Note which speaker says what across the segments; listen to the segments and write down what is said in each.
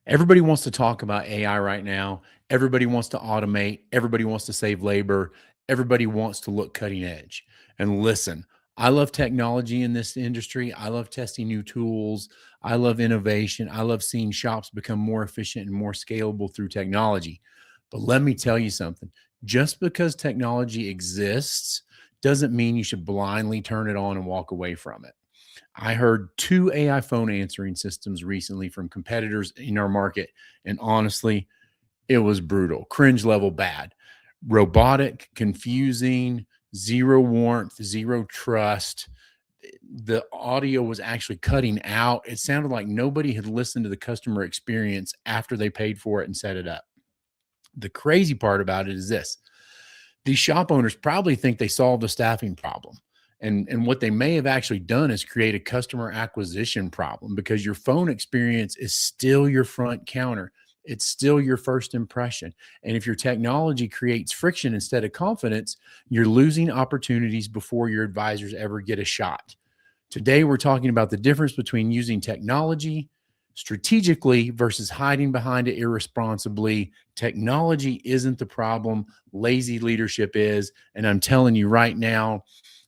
Speaker 1: Everybody wants to talk about AI right now. Everybody wants to automate. Everybody wants to save labor. Everybody wants to look cutting edge. And listen, I love technology in this industry. I love testing new tools. I love innovation. I love seeing shops become more efficient and more scalable through technology. But let me tell you something, just because technology exists doesn't mean you should blindly turn it on and walk away from it. I heard two AI phone answering systems recently from competitors in our market. And honestly, it was brutal, cringe level bad, robotic, confusing, zero warmth, zero trust. The audio was actually cutting out. It sounded like nobody had listened to the customer experience after they paid for it and set it up. The crazy part about it is this: these shop owners probably think they solved a staffing problem. And what they may have actually done is create a customer acquisition problem, because your phone experience is still your front counter. It's still your first impression. And if your technology creates friction instead of confidence, you're losing opportunities before your advisors ever get a shot. Today, we're talking about the difference between using technology strategically versus hiding behind it irresponsibly. Technology isn't the problem. Lazy leadership is. And I'm telling you right now,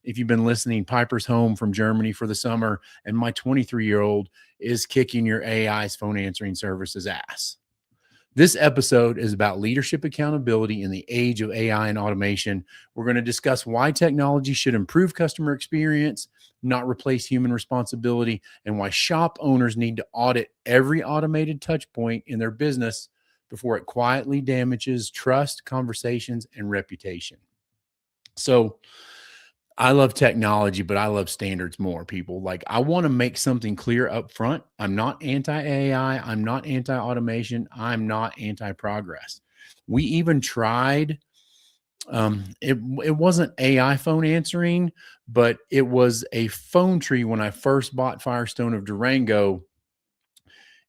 Speaker 1: if you've been listening, Piper's home from Germany for the summer, and my 23-year-old is kicking your AI's phone answering services ass. This episode is about leadership accountability in the age of AI and automation. We're going to discuss why technology should improve customer experience, not replace human responsibility, and why shop owners need to audit every automated touch point in their business before it quietly damages trust, conversations, and reputation. So, I love technology, but I love standards more, people. Like, I want to make something clear up front. I'm not anti-AI. I'm not anti-automation. I'm not anti-progress. We even tried, it wasn't AI phone answering, but it was a phone tree when I first bought Firestone of Durango.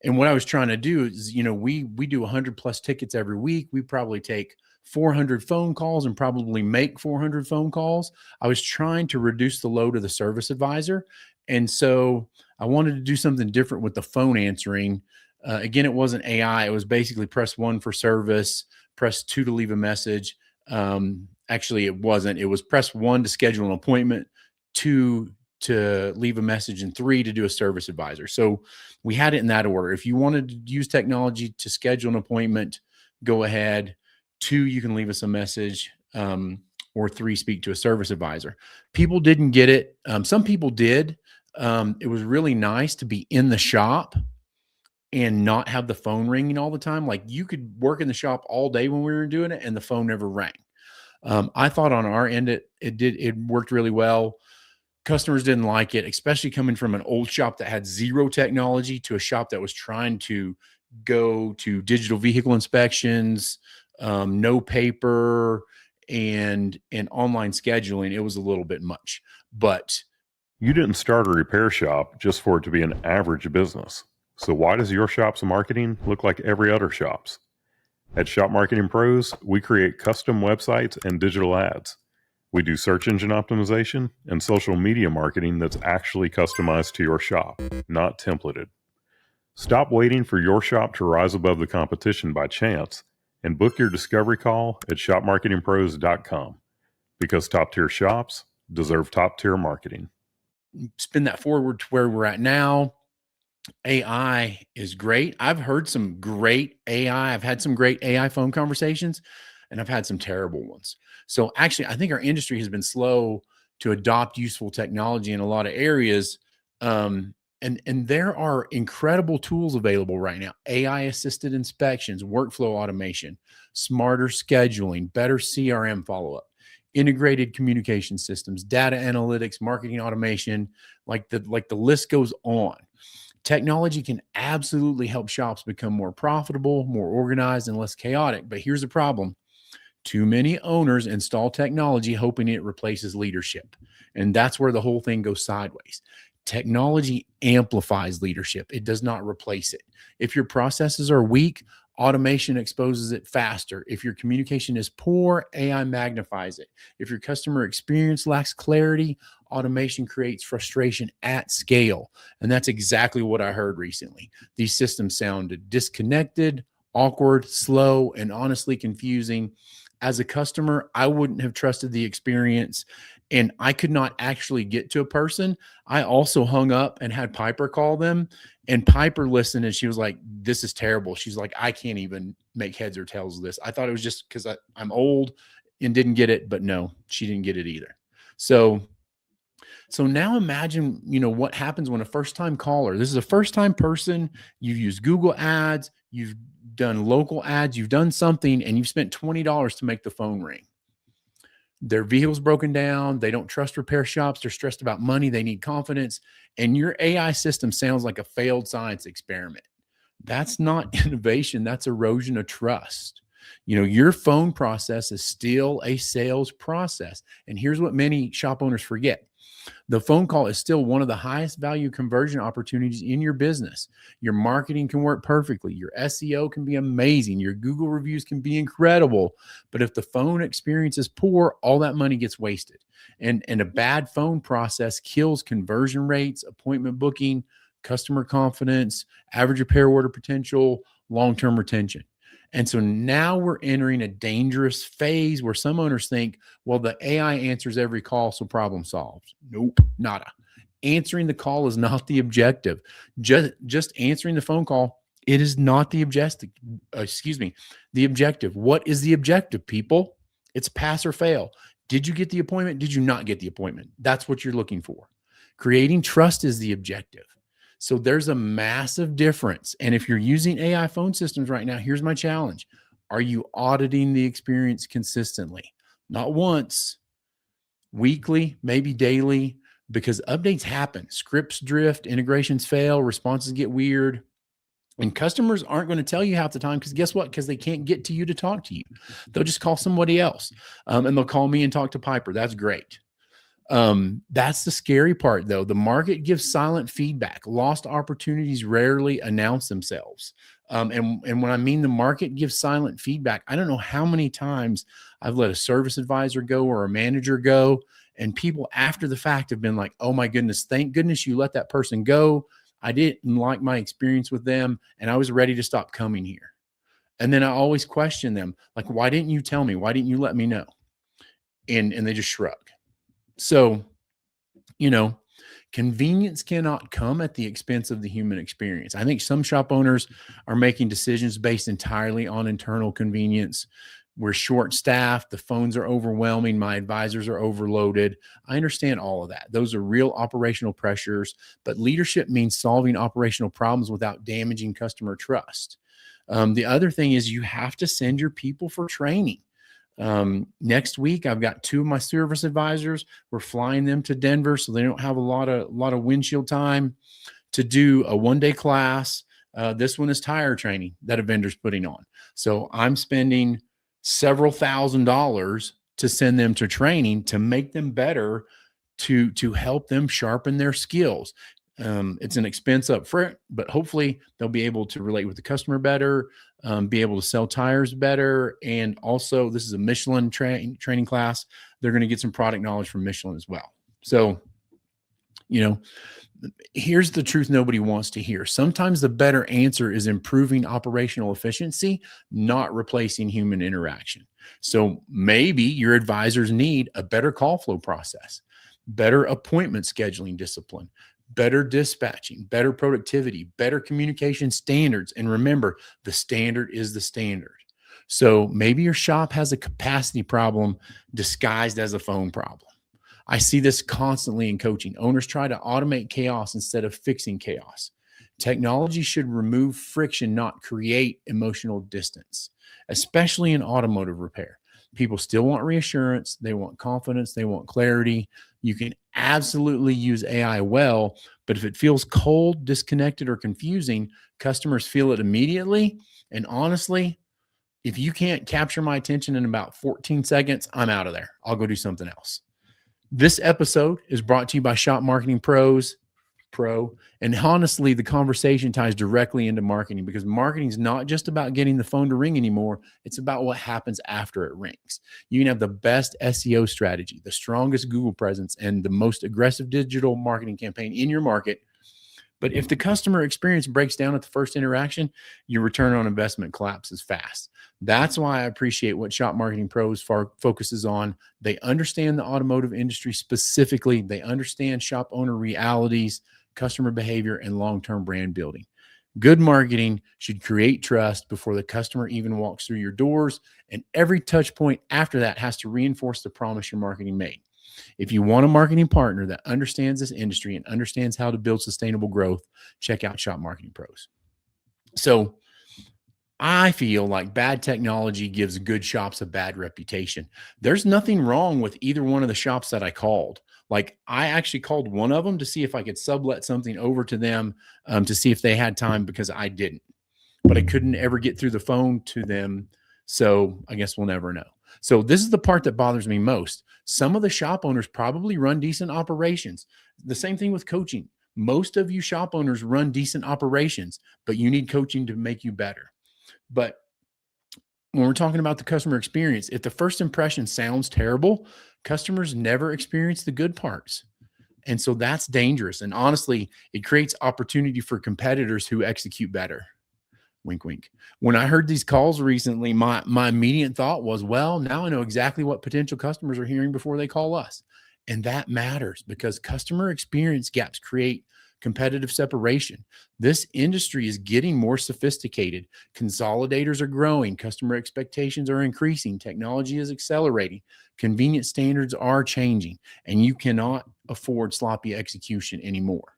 Speaker 1: And what I was trying to do is, we do 100 plus tickets every week. We probably take 400 phone calls and probably make 400 phone calls. I was trying to reduce the load of the service advisor. And so I wanted to do something different with the phone answering. Again, it wasn't AI. It was basically press 1 for service, press 2 to leave a message. Actually, it wasn't. It was press 1 to schedule an appointment, 2 to leave a message, and 3 to do a service advisor. So we had it in that order. If you wanted to use technology to schedule an appointment, go ahead. 2, you can leave us a message, or 3, speak to a service advisor. People didn't get it. Some people did. It was really nice to be in the shop and not have the phone ringing all the time. Like, you could work in the shop all day when we were doing it and the phone never rang. I thought on our end, it worked really well. Customers didn't like it, especially coming from an old shop that had zero technology to a shop that was trying to go to digital vehicle inspections, no paper, and online scheduling. It was a little bit much. But
Speaker 2: you didn't start a repair shop just for it to be an average business. So why does your shop's marketing look like every other shop's? At Shop Marketing Pros, we create custom websites and digital ads. We do search engine optimization and social media marketing that's actually customized to your shop, not templated. Stop waiting for your shop to rise above the competition by chance and book your discovery call at shopmarketingpros.com, because top-tier shops deserve top-tier marketing.
Speaker 1: Spin that forward to where we're at now. AI is great. I've heard some great AI. I've had some great AI phone conversations, and I've had some terrible ones. So actually, I think our industry has been slow to adopt useful technology in a lot of areas. And there are incredible tools available right now: AI assisted inspections, workflow automation, smarter scheduling, better CRM follow-up, integrated communication systems, data analytics, marketing automation. Like the list goes on. Technology can absolutely help shops become more profitable, more organized, and less chaotic. But here's the problem: too many owners install technology hoping it replaces leadership. And that's where the whole thing goes sideways. Technology amplifies leadership. It does not replace it. If your processes are weak, automation exposes it faster. If your communication is poor, AI magnifies it. If your customer experience lacks clarity, automation creates frustration at scale. And that's exactly what I heard recently. These systems sounded disconnected, awkward, slow, and honestly confusing. As a customer, I wouldn't have trusted the experience, and I could not actually get to a person. I also hung up and had Piper call them, and Piper listened and she was like, "This is terrible." She's like, "I can't even make heads or tails of this." I thought it was just because I'm old and didn't get it, but no, she didn't get it either. So so now imagine, what happens when a first-time caller, this is a first-time person, you've used Google Ads, you've done local ads, you've done something, and you've spent $20 to make the phone ring. Their vehicle's broken down, they don't trust repair shops, they're stressed about money, they need confidence, and your AI system sounds like a failed science experiment. That's not innovation, that's erosion of trust. Your phone process is still a sales process. And here's what many shop owners forget: the phone call is still one of the highest value conversion opportunities in your business. Your marketing can work perfectly. Your SEO can be amazing. Your Google reviews can be incredible. But if the phone experience is poor, all that money gets wasted. And a bad phone process kills conversion rates, appointment booking, customer confidence, average repair order potential, long-term retention. And so now we're entering a dangerous phase where some owners think, well, the AI answers every call, so problem solved. Nope, nada. Answering the call is not the objective. Just answering the phone call, it is not the objective. The objective. What is the objective, people? It's pass or fail. Did you get the appointment? Did you not get the appointment? That's what you're looking for. Creating trust is the objective. So there's a massive difference. And if you're using AI phone systems right now, here's my challenge. Are you auditing the experience consistently? Not once, weekly, maybe daily, because updates happen. Scripts drift, integrations fail, responses get weird. And customers aren't going to tell you half the time, because guess what? Because they can't get to you to talk to you. They'll just call somebody else, and they'll call me and talk to Piper. That's great. That's the scary part, though. The market gives silent feedback. Lost opportunities rarely announce themselves. And when I mean the market gives silent feedback, I don't know how many times I've let a service advisor go or a manager go, and people after the fact have been like, "Oh my goodness, thank goodness you let that person go. I didn't like my experience with them, and I was ready to stop coming here." And then I always question them, like, "Why didn't you tell me? Why didn't you let me know?" And they just shrug. So, convenience cannot come at the expense of the human experience. I think some shop owners are making decisions based entirely on internal convenience. We're short staffed, the phones are overwhelming, my advisors are overloaded. I understand all of that. Those are real operational pressures, but leadership means solving operational problems without damaging customer trust. The other thing is you have to send your people for training. Next week, I've got 2 of my service advisors. We're flying them to Denver, so they don't have a lot of windshield time to do a one-day class. This one is tire training that a vendor's putting on. So I'm spending several $1,000s to send them to training to make them better, to help them sharpen their skills. It's an expense up front, but hopefully they'll be able to relate with the customer better, be able to sell tires better. And also, this is a Michelin training class. They're going to get some product knowledge from Michelin as well. So, here's the truth nobody wants to hear. Sometimes the better answer is improving operational efficiency, not replacing human interaction. So maybe your advisors need a better call flow process, better appointment scheduling discipline, better dispatching, better productivity, better communication standards. And remember, the standard is the standard. So maybe your shop has a capacity problem disguised as a phone problem. I see this constantly in coaching. Owners try to automate chaos instead of fixing chaos. Technology should remove friction, not create emotional distance, especially in automotive repair. People still want reassurance. They want confidence. They want clarity. You can absolutely use AI well, but if it feels cold, disconnected, or confusing, customers feel it immediately. And honestly, if you can't capture my attention in about 14 seconds, I'm out of there. I'll go do something else. This episode is brought to you by Shop Marketing Pros. pro. And honestly, the conversation ties directly into marketing, because marketing is not just about getting the phone to ring anymore. It's about what happens after it rings. You can have the best SEO strategy, the strongest Google presence, and the most aggressive digital marketing campaign in your market. But if the customer experience breaks down at the first interaction, your return on investment collapses fast. That's why I appreciate what Shop Marketing Pros focuses on. They understand the automotive industry specifically. They understand shop owner realities, customer behavior, and long-term brand building. Good marketing should create trust before the customer even walks through your doors, and every touch point after that has to reinforce the promise your marketing made. If you want a marketing partner that understands this industry and understands how to build sustainable growth, check out Shop Marketing Pros. So I feel like bad technology gives good shops a bad reputation. There's nothing wrong with either one of the shops that I called. Like, I actually called one of them to see if I could sublet something over to them, to see if they had time, because I didn't, but I couldn't ever get through the phone to them. So I guess we'll never know. So this is the part that bothers me most. Some of the shop owners probably run decent operations. The same thing with coaching. Most of you shop owners run decent operations, but you need coaching to make you better. But when we're talking about the customer experience, if the first impression sounds terrible, customers never experience the good parts. And so that's dangerous. And honestly, it creates opportunity for competitors who execute better. Wink, wink. When I heard these calls recently, my immediate thought was, well, now I know exactly what potential customers are hearing before they call us. And that matters, because customer experience gaps create competitive separation. This industry is getting more sophisticated. Consolidators are growing. Customer expectations are increasing. Technology is accelerating. Convenience standards are changing, and you cannot afford sloppy execution anymore.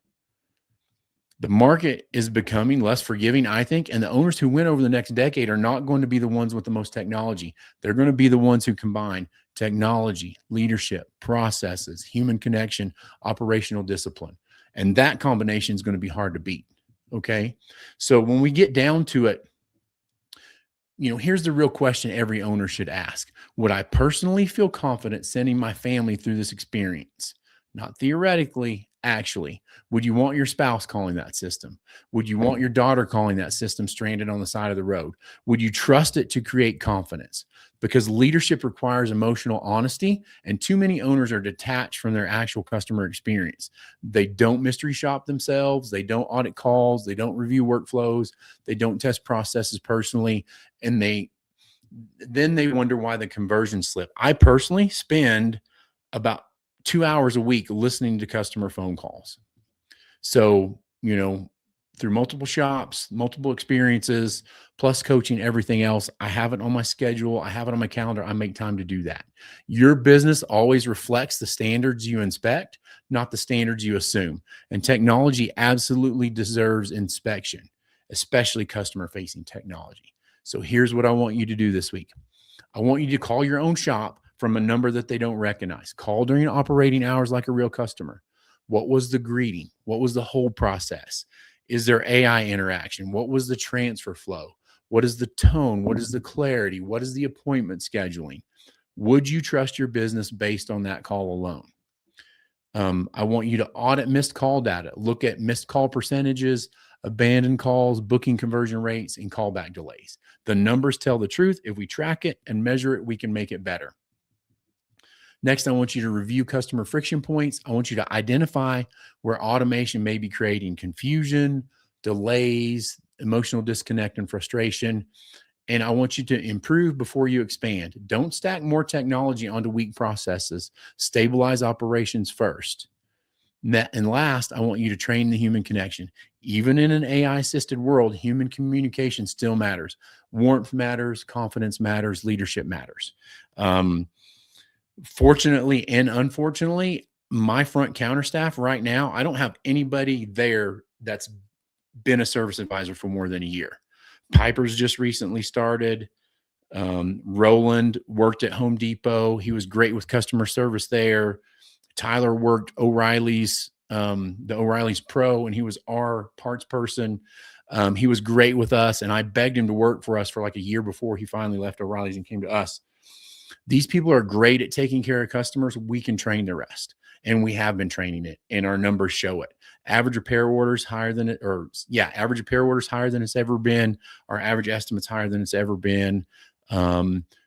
Speaker 1: The market is becoming less forgiving, I think, and the owners who win over the next decade are not going to be the ones with the most technology. They're going to be the ones who combine technology, leadership, processes, human connection, operational discipline. And that combination is going to be hard to beat. Okay. So when we get down to it, here's the real question every owner should ask. Would I personally feel confident sending my family through this experience? Not theoretically, actually. Would you want your spouse calling that system? Would you want your daughter calling that system stranded on the side of the road? Would you trust it to create confidence? Because leadership requires emotional honesty, and too many owners are detached from their actual customer experience. They don't mystery shop themselves. They don't audit calls. They don't review workflows. They don't test processes personally. And then they wonder why the conversions slip. I personally spend about 2 hours a week listening to customer phone calls. So, through multiple shops, multiple experiences, plus coaching, everything else, I have it on my schedule. I have it on my calendar. I make time to do that. Your business always reflects the standards you inspect, not the standards you assume. And technology absolutely deserves inspection, especially customer-facing technology. So here's what I want you to do this week. I want you to call your own shop from a number that they don't recognize. Call during operating hours like a real customer. What was the greeting? What was the whole process? Is there AI interaction? What was the transfer flow? What is the tone? What is the clarity? What is the appointment scheduling? Would you trust your business based on that call alone? I want you to audit missed call data. Look at missed call percentages, abandoned calls, booking conversion rates, and callback delays. The numbers tell the truth. If we track it and measure it, we can make it better. Next, I want you to review customer friction points. I want you to identify where automation may be creating confusion, delays, emotional disconnect, and frustration. And I want you to improve before you expand. Don't stack more technology onto weak processes. Stabilize operations first. And last, I want you to train the human connection. Even in an AI-assisted world, human communication still matters. Warmth matters, confidence matters, leadership matters. Fortunately and unfortunately, my front counter staff right now, I don't have anybody there that's been a service advisor for more than a year. Piper's just recently started. Roland worked at Home Depot. He was great with customer service there. Tyler worked O'Reilly's, the O'Reilly's Pro, and he was our parts person. He was great with us, and I begged him to work for us for like a year before he finally left O'Reilly's and came to us. These people are great at taking care of customers. We can train the rest, and we have been training it, and our numbers show it. Average repair orders higher than it, or yeah, average repair orders higher than it's ever been. Our average estimates higher than it's ever been.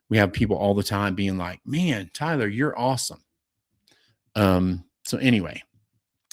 Speaker 1: We have people all the time being like, man, Tyler, you're awesome. So anyway,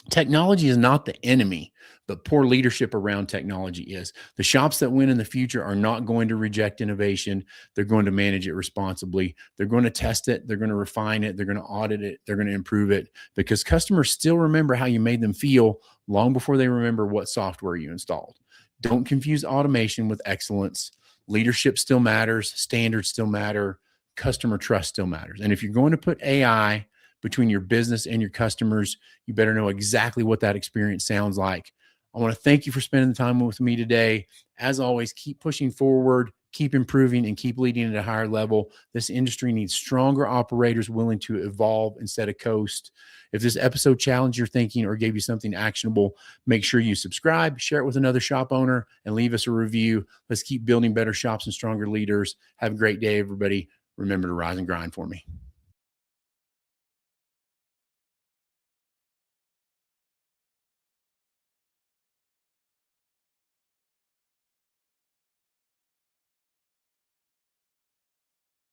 Speaker 1: technology is not the enemy, but poor leadership around technology is. The shops that win in the future are not going to reject innovation. They're going to manage it responsibly. They're going to test it. They're going to refine it. They're going to audit it. They're going to improve it, because customers still remember how you made them feel long before they remember what software you installed. Don't confuse automation with excellence. Leadership still matters. Standards still matter. Customer trust still matters. And if you're going to put AI between your business and your customers, you better know exactly what that experience sounds like. I want to thank you for spending the time with me today. As always, keep pushing forward, keep improving, and keep leading at a higher level. This industry needs stronger operators willing to evolve instead of coast. If this episode challenged your thinking or gave you something actionable, make sure you subscribe, share it with another shop owner, and leave us a review. Let's keep building better shops and stronger leaders. Have a great day, everybody. Remember to rise and grind for me.